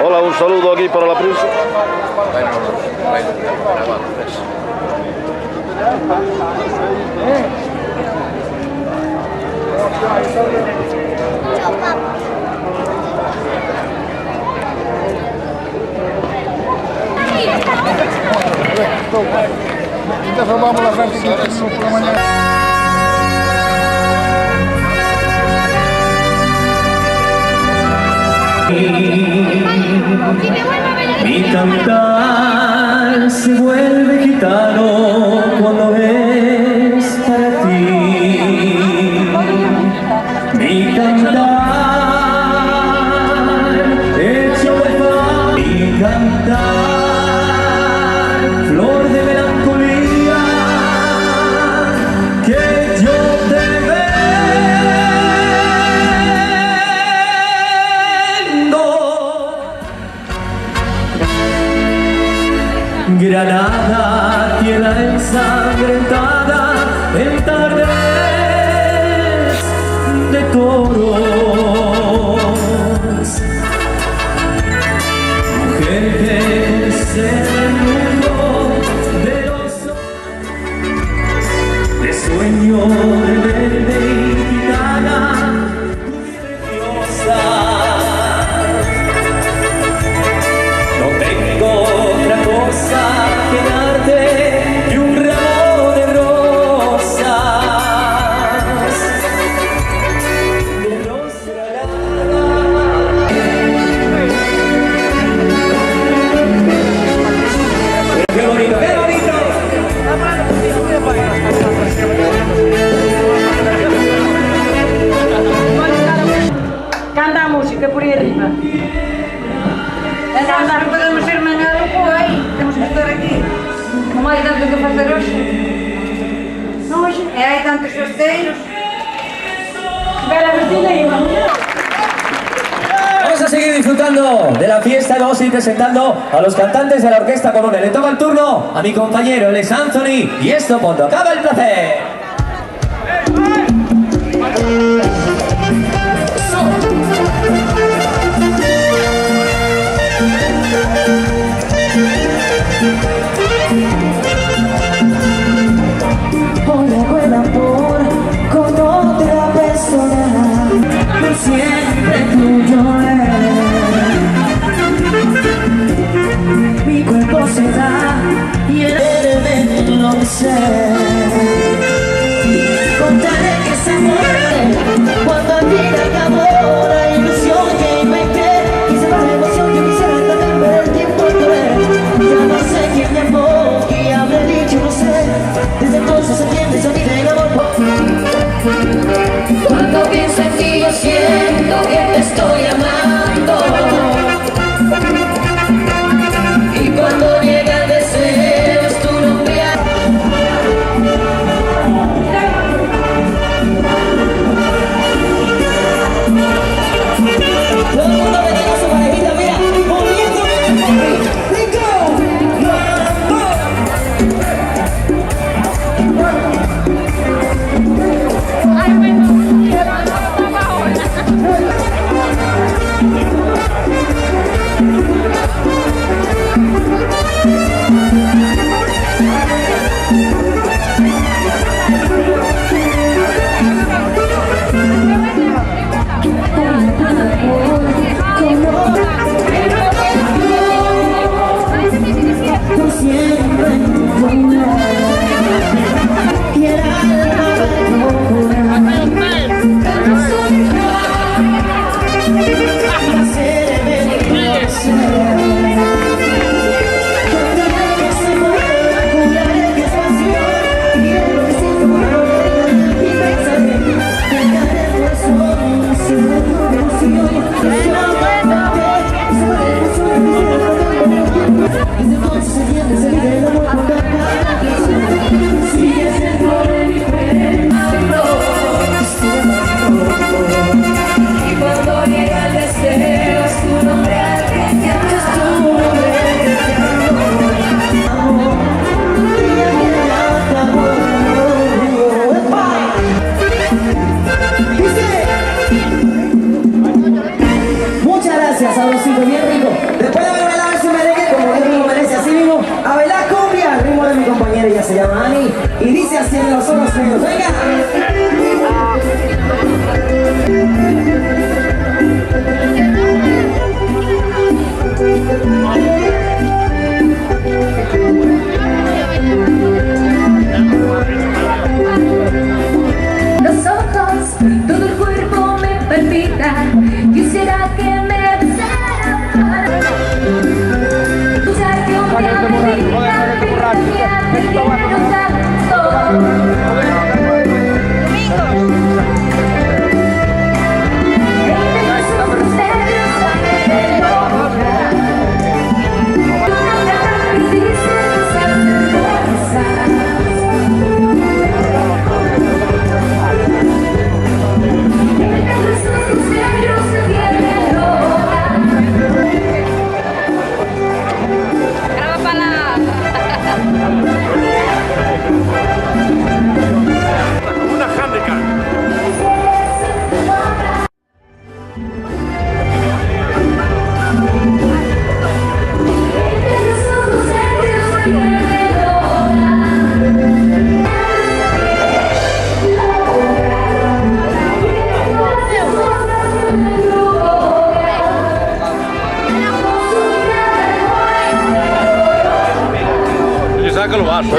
Hola, un saludo aquí para la prensa. Entonces vamos a las 25 por la mañana. Mi cantar se vuelve gitano cuando es para ti. Mi cantar hecho de paz. Mi cantar flor de melancolía que yo te Granada, tierra ensangrentada en tardes de toros. Mujer que conoce el mundo de los de sueño rebelde y gitana, preciosa. No tengo otra cosa que darte que un ramo de rosas, de rosa regalada. ¡Qué bonito, qué bonito! Canta a música por aí arriba. Não podemos ser manhã no correio, temos que estar aqui. Não há tanto que fazer hoje. Não hoje, há tantos festeiros. Vamos a seguir disfrutando de la fiesta y vamos a ir presentando a los cantantes de la Orquesta Colón. Le toca el turno a mi compañero, él es Anthony, y esto cuando acaba el placer. Hoy hago el amor con otra persona, por siempre tuyo es. Mi cuerpo se da y el aire de lo que sé. Contaré que se muere cuando al fin acabó la ilusión que inventé. Y se va la emoción que quisiera detener el tiempo cruel. Ya no sé quién me llamó, que habré dicho, no sé. Desde entonces entiende esa vida y amor. Cuando pienso en ti yo siento que te estoy amando. Y cuando llega el deseo es tu nombre. si se entiende, se vive el amor con tanta canción. Sigues dentro de mi pecho, y cuando llega el deseo es tu nombre al que llamo. Es tu nombre al que llamo. Amor, ella viene a amor. Muchas gracias, sabrosito, bien rico. Después de haber bailado ese merengue, como Dios lo merece, así mismo, a bailar cumbia, el ritmo de mi compañera, ella se llama Ani, y dice así en los ojos míos, venga. Los ojos, todo el cuerpo me palpita. Quisiera que me besara para escuchar que un día me diga que te quiero tanto.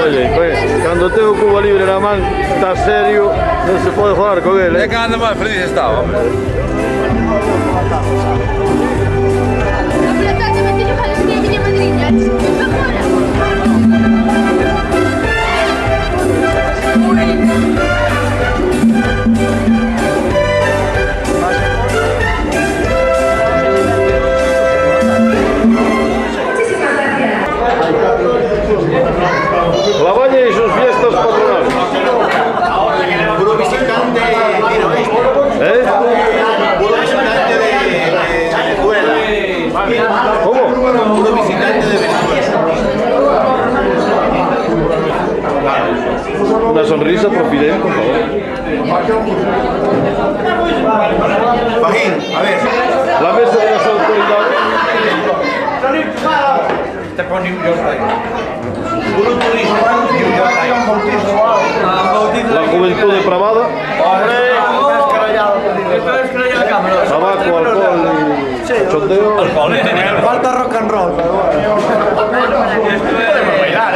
Oye, pues, cuando tengo Cuba libre la man está serio, no se puede jugar con él. É que anda máis feliz estaba, hombre. La Baña y sus fiestas patronales. Puro visitante de ¿Eh? Puro visitante de Venezuela. ¿Cómo? Puro visitante de Venezuela. Una sonrisa profidente, por favor. Fajín, a ver. La mesa de las autoridades. Puro turismo. La juventud depravada. Tabaco, alcohol y chondeo. Falta rock and roll, pero Podemos bailar,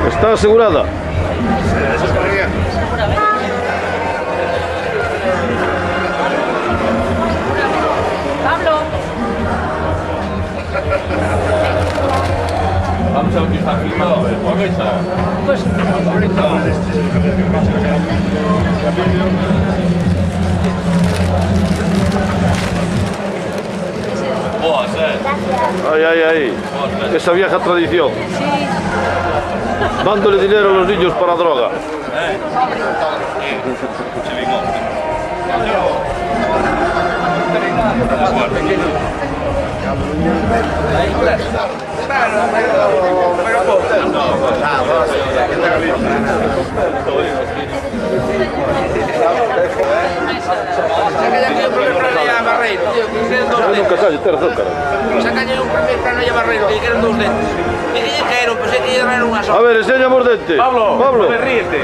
¿Está asegurada? Vamos a utilizar filmado, pues Ay, ay, ay. Esa vieja tradición. Dándole dinero a los niños para droga. Nunca sai, ter azúcar. Sacalle un primer plano e barreiro, que queran dous dentes. E que lle quero, pois é que lle traen unha só. A ver, enséñame os dentes. Pablo, me ríete.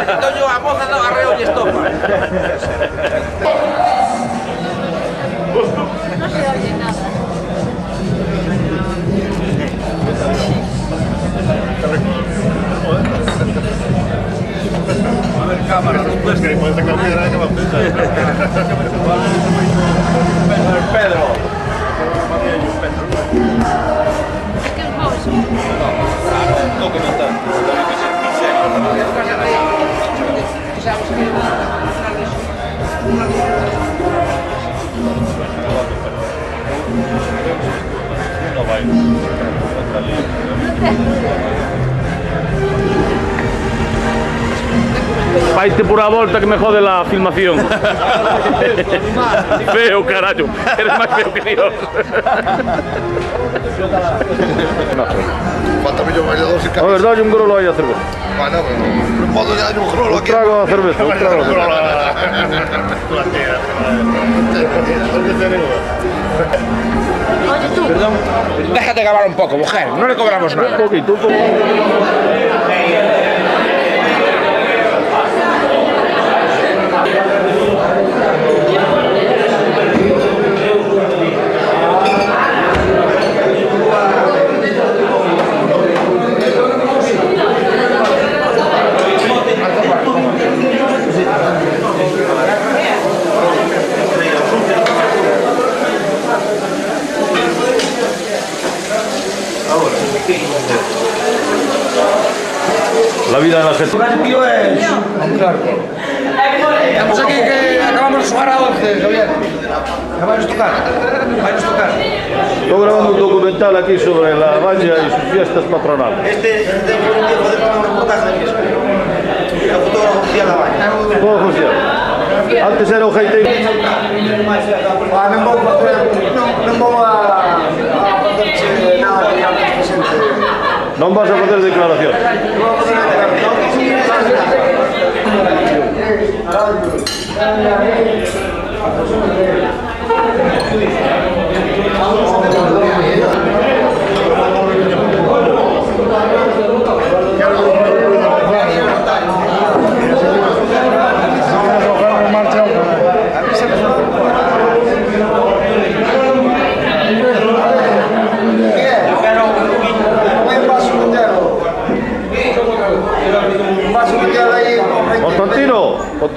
Entón yo a moza do arreo lle estopa. No se oye nada. Cámara, después que puedes sacar piedra que va a pensar. Pedro. Es que es bolso. Documental. No vai. Vaite por a volta que me jode la filmación. Feo, carallo. Eres máis feo que Dios. Falta millón más de dos y A ver, dalle un grolo aí a cerveza. Bueno, no puedo ya dar un grolo Un aquí. trago a cerveza, un trago a cerveza. Déjate grabar un poco, mujer, no le cobramos nada. Un poquito, un poquito. La vida de la gente. Estamos aquí que acabamos de jugar a 11, Javier. Vais a tocar. Estoy grabando un documental aquí sobre la valla y sus fiestas patronales. Este fue un tiempo de un reportaje de Misco. La fotógrafo oficial de la baña. Todo oficial. Antes era un hater. Non vou a facerche nada que digamos presente. No vas a hacer declaración.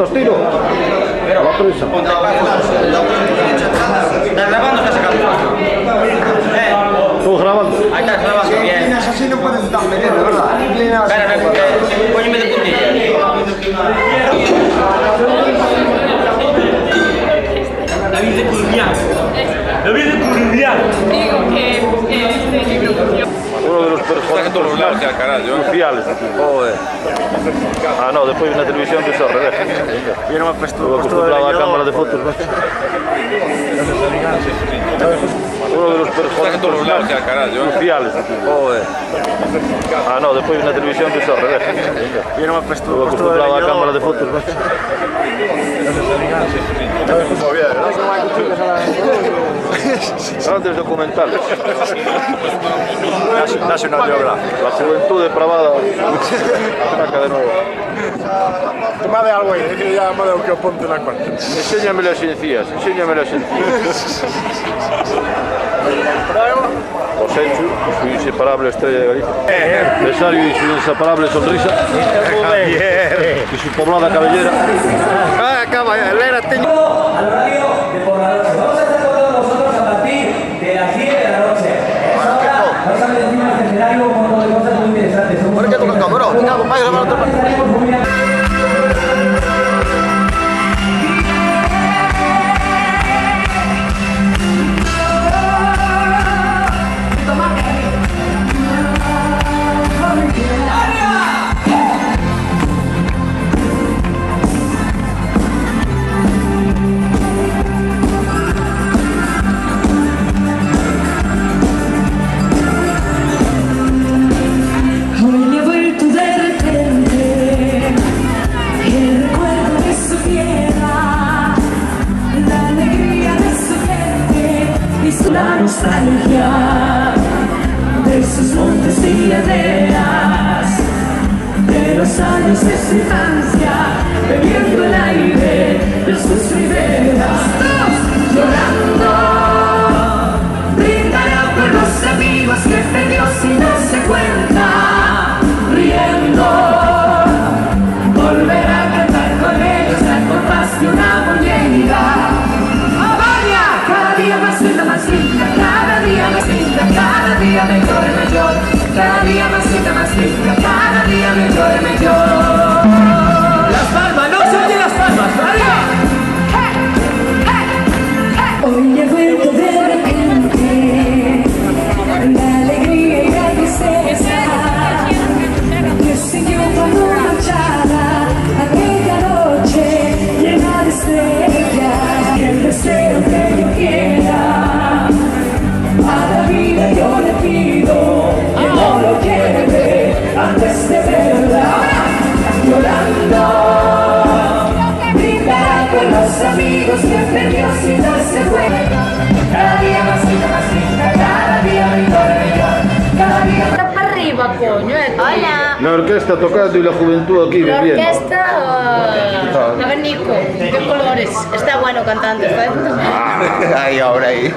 Tostino. La prisa. ¿Estás grabando o estás sacando? ¿Tú grabando? Ahí estás grabando, bien. Líneas así no pueden estar metiendo, ¿verdad? Líneas Espera, póñeme de puntilla. David de Curvián. David de Curvián. Digo que Uno de los personajes cruciales. Ah, no, después en la televisión empezó al revés. Yo no me he puesto. Estuve acostumbrado a la cámara de fotos. Uno de los personajes cruciales. Ah, no, después en la televisión empezó al revés. Yo no me he puesto. Estuve acostumbrado a la cámara de fotos. Grandes documentales. National Geographic. La juventud depravada saca de nuevo. Toma de algo ahí, que ya me dado que ponte la cuarta. Enséñame las encías, enséñame las encías. Joséchu, su inseparable estrella de Galicia. Cesario y su inseparable sonrisa. Y su poblada cabellera. Acaba, era A la radio de por la noche. Vamos a estar con todos nosotros a partir de las 10 de la noche. Ahora vamos a ver encima del escenario un montón de cosas muy interesantes. ¿Por qué toca el camarón? Venga, compadre, grabar otro Estaremos muy laderas de los años de su infancia, bebiendo el aire de sus riberas. Llorando, brindará por los amigos que perdió sin darse cuenta. Riendo, volverá a cantar con ellos al compás de una moneda. Cada día más linda, cada día más linda, cada día mejor y mejor. Cada día más linda, cada día mejor y mejor. Las palmas, no se oyen las palmas, arriba. Hoy he vuelto de repente, la alegría y la tristeza que siguió cuando marchaba aquella noche llena de estrellas. Y el deseo que yo quiera a la vida yo le pido que no lo lleve antes de verla. Llorando, brindará con los amigos que perdió sin darse cuenta. Cada día más linda, cada día mejor, cada día. Está para arriba, coño, Hola. La orquesta tocando y la juventud aquí La bebiendo. orquesta, abanico, de colores. Está bueno cantando, está Ahí, ahora ahí.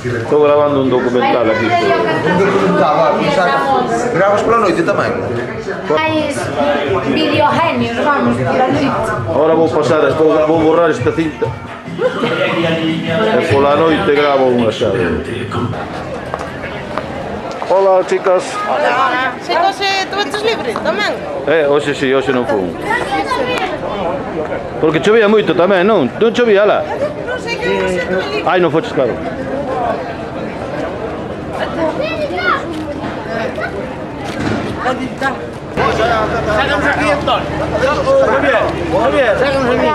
Estou grabando un documental aquí. Gravas pola noite tamén. Mais videogenios, vamos, pola noite. Ahora vou pasar, vou borrar esta cinta. E pola noite gravo unha xa. Hola, chicas. Hola. Tú estás libre tamén? Hoxe si, hoxe non fun. Porque chovía moito tamén, non? Non chovía lá? Non sei que non sei que Ai, non foches claro. Sácanos aquí, Antonio. Sácanos aquí.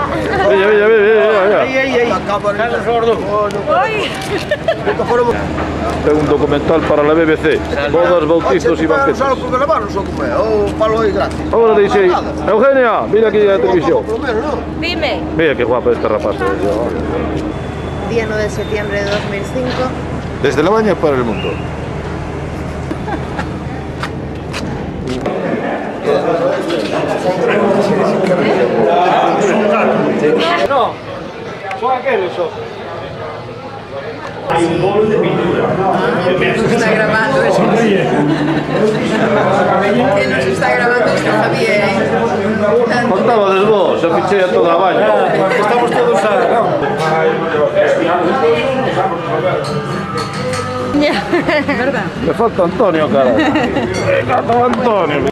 Veña. Sácanos gordo. Ten un documental para la BBC. Bodas, bautizos y banquetes. Só porque levaron só comer, ou palo aí gratis. Ahora dice, Eugenia, mira aquí a la televisión. Dime. Mira qué guapa esta rapaza. Día 9 de septiembre de 2005. Desde la baña para el mundo. No, son aquellos. Hay un bol de pintura. Está grabando eso. Que nos está grabando esto, Javier. Contábades vos, eu fichei a toda a baña. Estamos todos a... ¿Verdad? Me falta Antonio, cara. Me falta Antonio.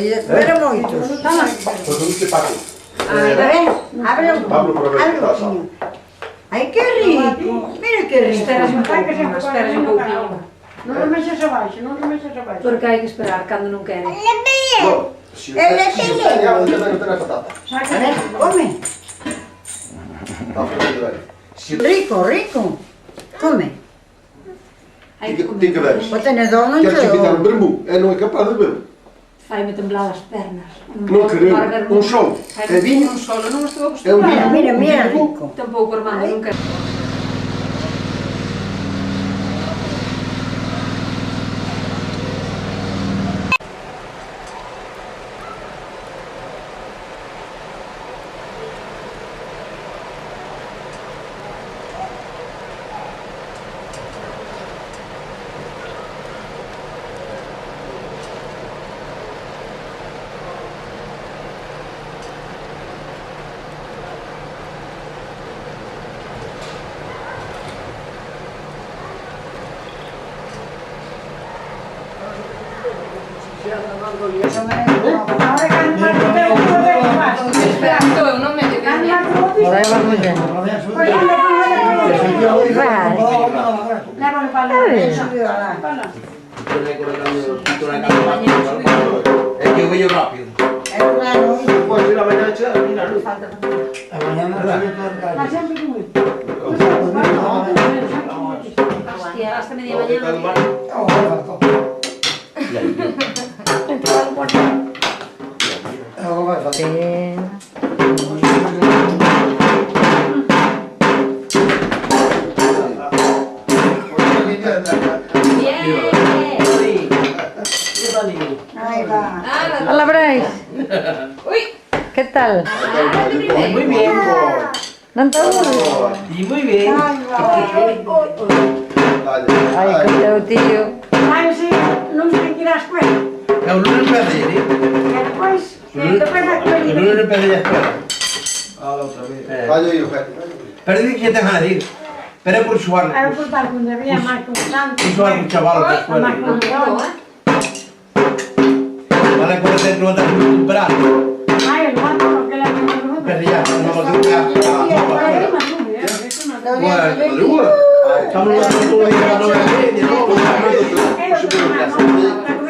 Espera moitos. Toma. Abre un pouquinho. Ai, que rico. Mira que rico. Esperas un pouquinho. Non lo mexas abaixo, non lo mexas abaixo. Porque hai que esperar cando non quere. Ele come. Rico, rico. Come. Ti que ves? O tenedor non Queres que quitar o cheo. vermú? Non é capaz de ver. Faime temblar as pernas. Non queremos, un sol. É viño. Un solo, non estou É un acostumada. viño. Mira, rico. Tampouco, Armando, non quero. É que eu veio rápido. Podes ir amanhã a echar, mira, luz. Hostia, hasta media mañana. Bien. Hola, Bryce. ¿Qué tal? Muy bien. ¿No te aburres? Y muy bien. Ai, que teu tío. Ai, sí, non sei que ir á escuela. El lunes perdí, ¿eh? E despois, despois da escuela. El lunes perdí la escuela. Perdí que te van a decir. Pero por suar. Era por tal onde había máis constante. Por suar un chaval da escuela. Máis constante. Vale, puede ser no andar muy temprano. Ai, el guante, porque la que me Perdí ya, no lo tengo que hacer. Bueno, estamos hablando todo el día a las 9:30, ¿no?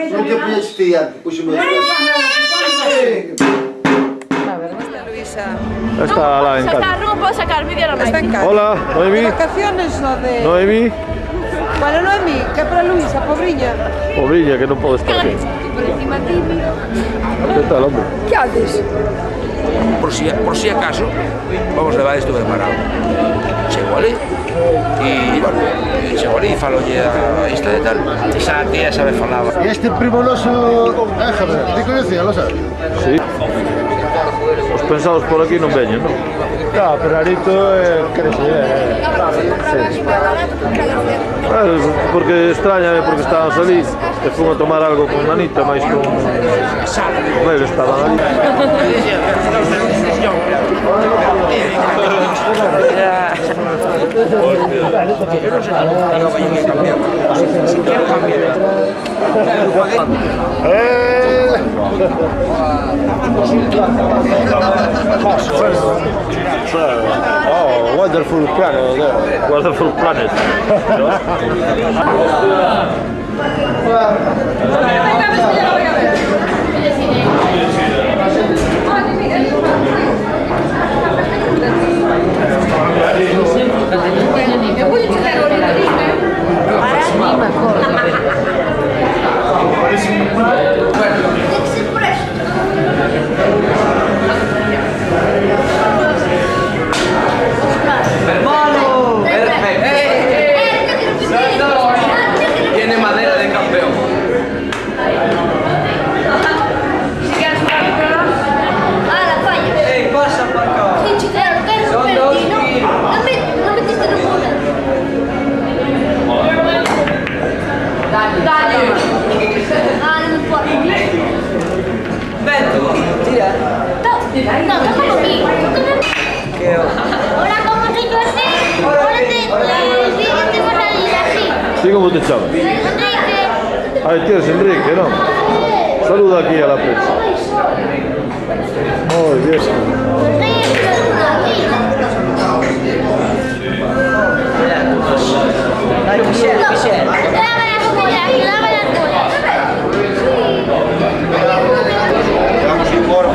Non ti puoi estudiante, poi si muove. Está la en casa. Sacar, no puedo sacar vídeo ahora Está en casa. Hola, Noemi. Vacaciones o de... Noemi. Bueno, Noemi, que para Luisa, pobriña. Pobrilla, que no puedo estar aquí. por encima tímido. ¿Qué tal, hombre? Que haces? Por si acaso, vamos a levar isto preparado. Chego ali, e, bueno, chego ali e falolle a esta de tal. E xa tía sabe falaba. E este primo noso, Javier, ti coñecía, lo sabes? Sí. Os pensados por aquí non veñen, non? No, pero Arito crece, Sí. Porque extrañame, porque estábamos ali, e fun a tomar algo con Manita, máis con él estaban ali. Oh, wonderful planet. Wonderful planet. Tiene madera de campeón. Pasa para acá. Sí, claro, que es un pertino. No metiste de bola. Dale. Ah, no puedo. Beto, tira. No, tócame a mí. Ahora, ¿cómo se hace? Ahora te vas a ir así. ¿Sí cómo te llamas? Enrique. Ahí tienes Enrique, ¿no? Saluda aquí a la prensa. Muy bien. Vamos embora, un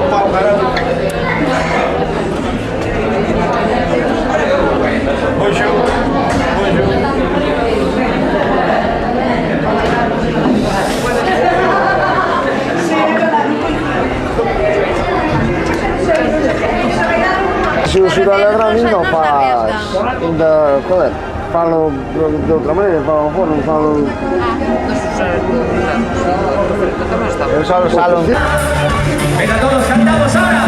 pau parado. Bonjour. Se o Sura Alegrani non faz... Joder, falo de outra maneira, falo non falo... Eu salo... Venga, todos cantamos ahora.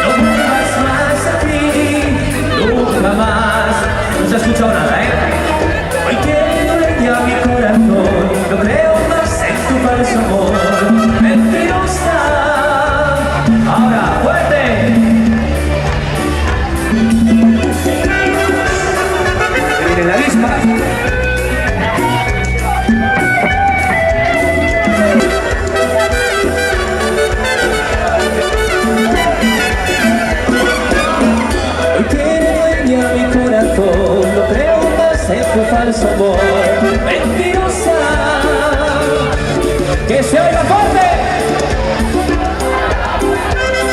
No vuelvas más aquí, nunca más. No se ha escuchado nada, ¿eh? Hoy quiero ya mi corazón, no creo más en tu falso amor. Mentirosa. Ahora, fuerte. Miren la misma. Tu falso amor, mentirosa, que se oiga fuerte.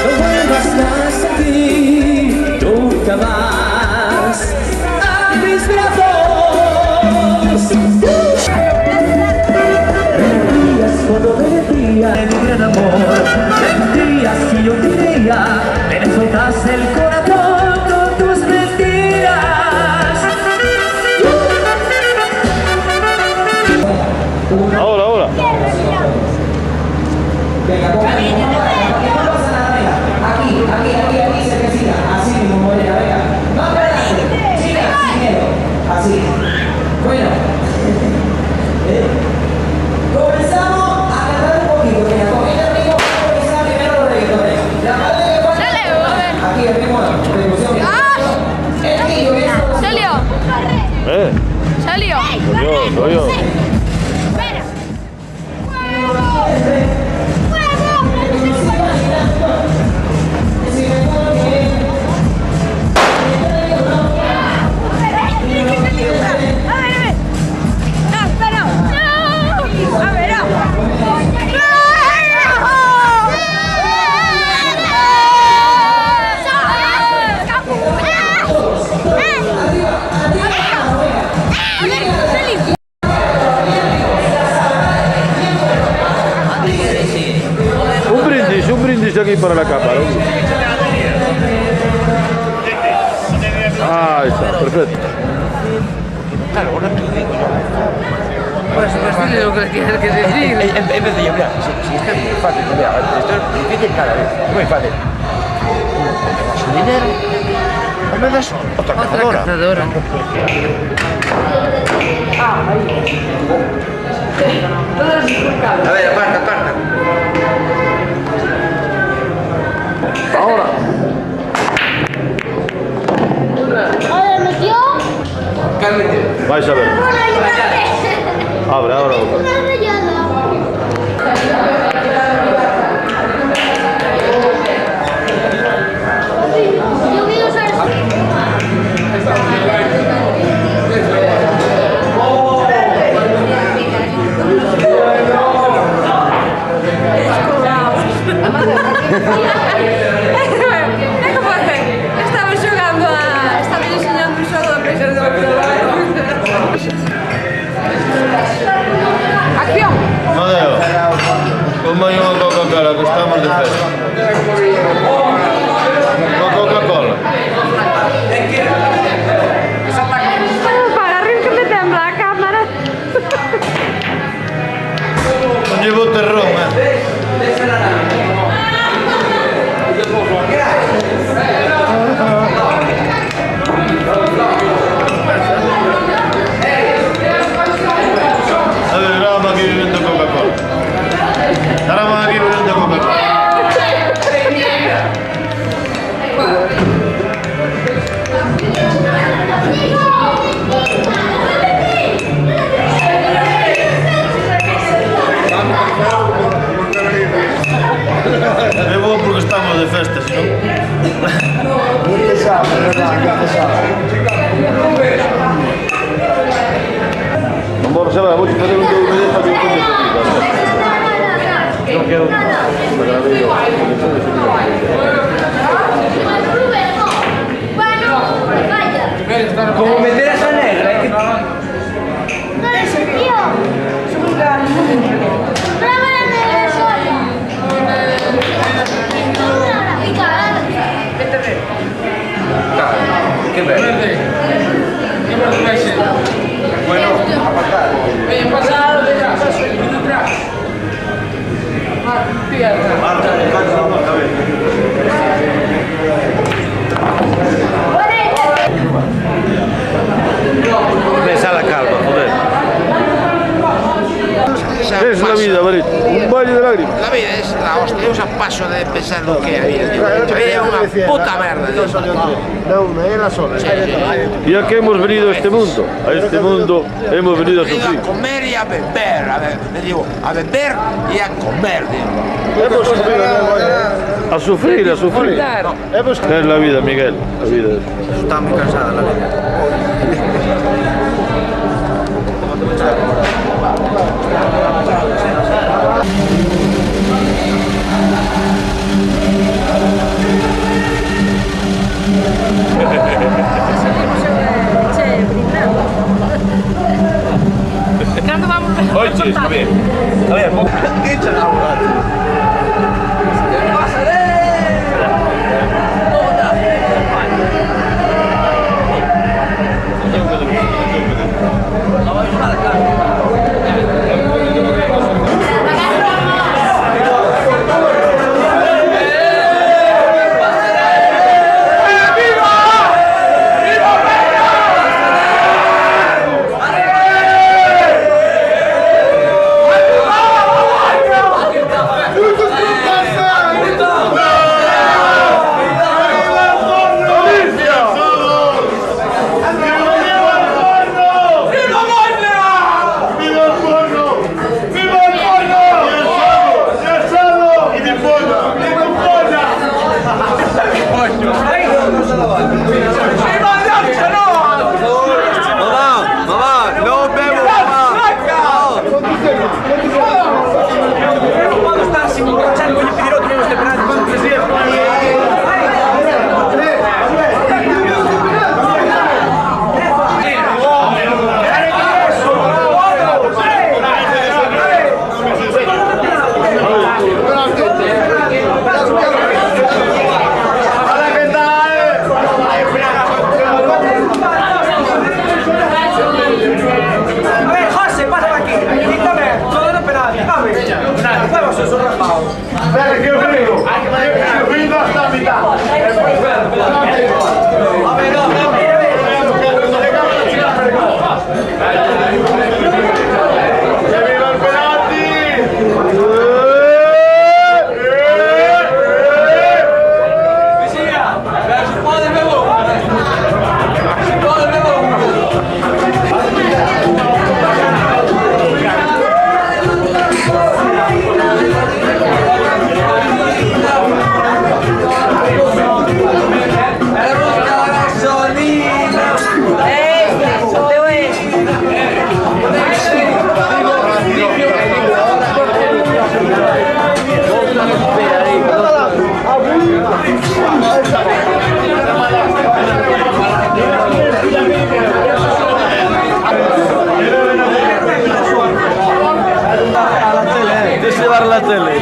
No vuelvas más aquí, nunca más a mis brazos. Mentirías cuando me decías de mi gran amor, mentirías si yo creía, me soltaste el corazón con tus mentiras. Ahora, Espera. ¡Huevo! Un brindis aquí para la cámara. Ah, ahí está, perfecto. Claro, ahora te lo digo yo. Pues dile lo que quieres que decir. En vez de yo, mira, si esto es muy fácil, mira, esto es difícil cada vez, muy fácil. Me das un dinero, o me das otra cazadora. A ver, aparta. Ahora. Ahora metió. Vais a ver. Abre, ahora. Una rayada. Yo voy a usar Estamos jugando a... Estamos enseñando un juego de presión de ¡Acción! Madeo, como hay una Coca-Cola que estamos de festa. Una Coca-Cola. Para rir que me tembla a cámara. Non llevo terrón, A ver, grabamos aquí bebiendo Coca-Cola. Grabamos aquí bebiendo Coca-Cola. É bo porque estamos de festa, si non... Muy pesado, ¿verdad? Muy pesado. Non vou reservar, vou fazer un DVD para que entonces aquí. Non quero... Como meter a esa negra, hay que... Qué verde. Bueno, apartar. Oye, pasado, deja, paso, y atrás. Pensa la calma, joder. Es la vida, Barito. Un baño de lágrimas. La vida es la hostia, yo paso de pensar lo que había. La vida es una puta merda. No, es la sola. ¿Y a qué hemos venido a este mundo? A este mundo hemos venido a He venido sufrir. a comer y a beber. Me digo, a beber y a comer, digo. Hemos A sufrir, a sufrir. Es la vida, Miguel. La vida es. Está muy cansada la vida. ¿Cuándo vamos a Oye, está bien. Está bien, ¿Qué echan ahora? La tele.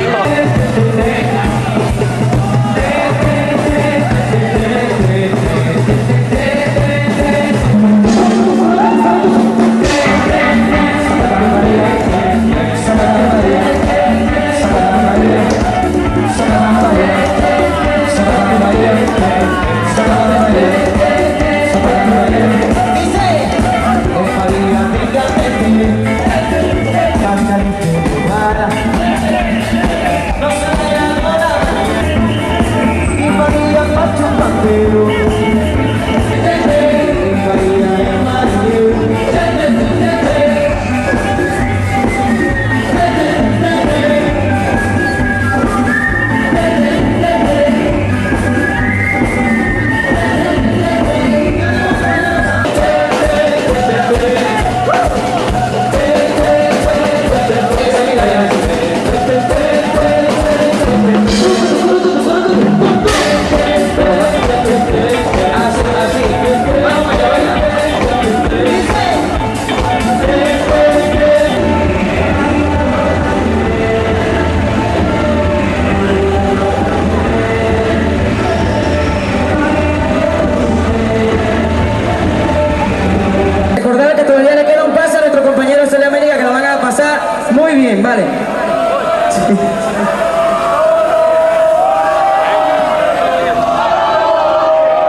Muy bien, vale.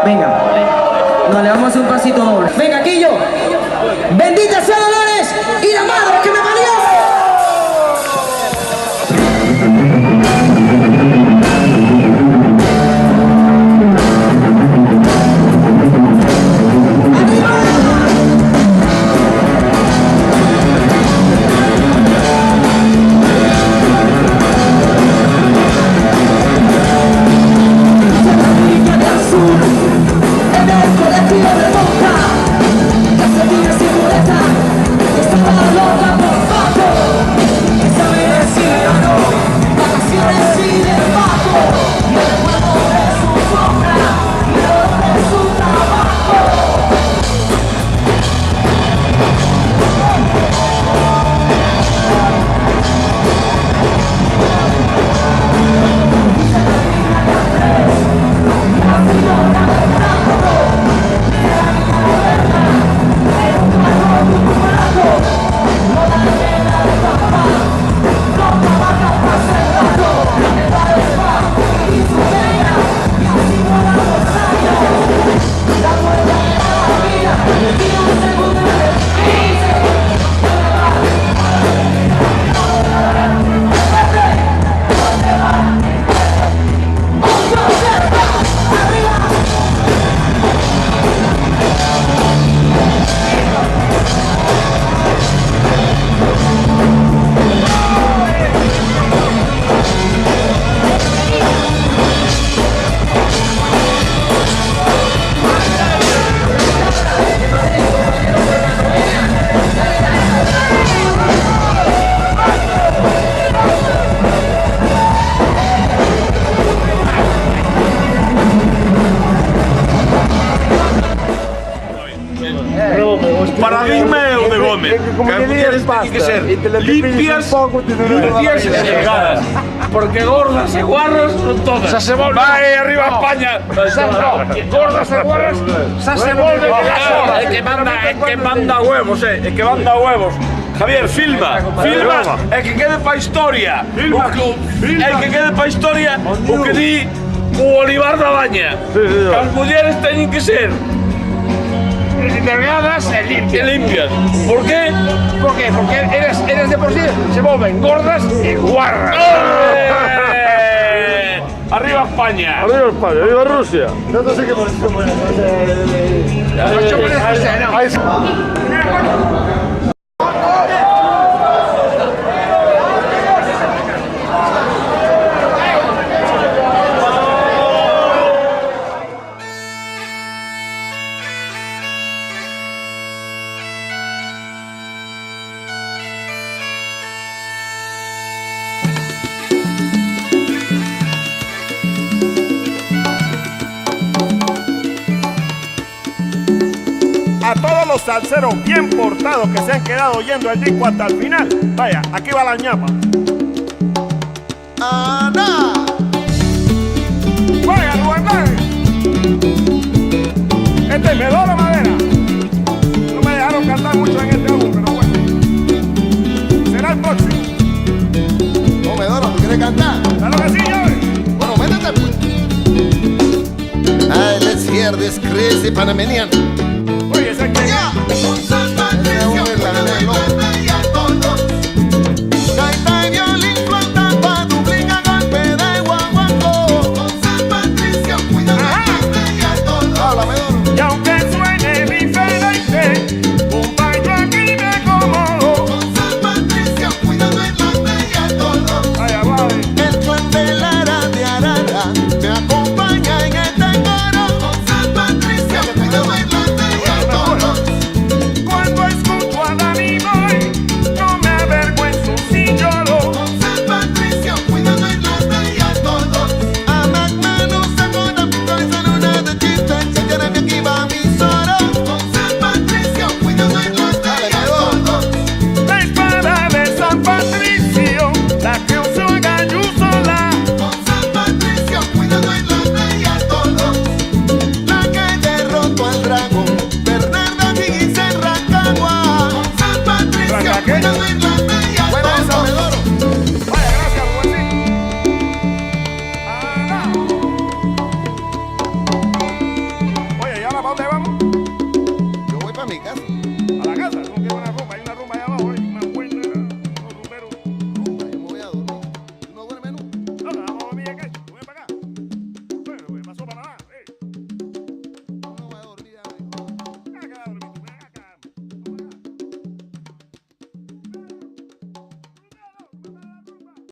Venga, no, le vamos a hacer un pasito doble. Venga, aquí yo. Bendita sea Dolores y la madre que me parió. Paradigma é o de Gómez. As mulleres teñen que ser limpias e delgadas. Porque gordas e guarras son todas. Xa se volve. Vai arriba España. Gordas e guarras xa se volve. É que manda huevos, é que manda huevos. Javier, filma, é que quede para a historia. É que quede para a historia o que di o Olivar da Baña. As mulleres teñen que ser delgadas e limpias. Por qué? Porque eres de por sí se volven gordas e guarras. ¡Arriba España! ¡Arriba España! ¡Viva Rusia! No sé qué por eso. A todos los salseros bien portados que se han quedado oyendo el disco hasta el final, vaya, aquí va la ñapa. ¡Ana! ¡Vaya, Rubén! Este me doy la madera. No me dejaron cantar mucho en este álbum, pero bueno. Será el próximo. No, Medoro, ¿tú quieres cantar? Claro que sí, llave. Bueno, métete pues. Ay, let's hear this crazy Panamanian.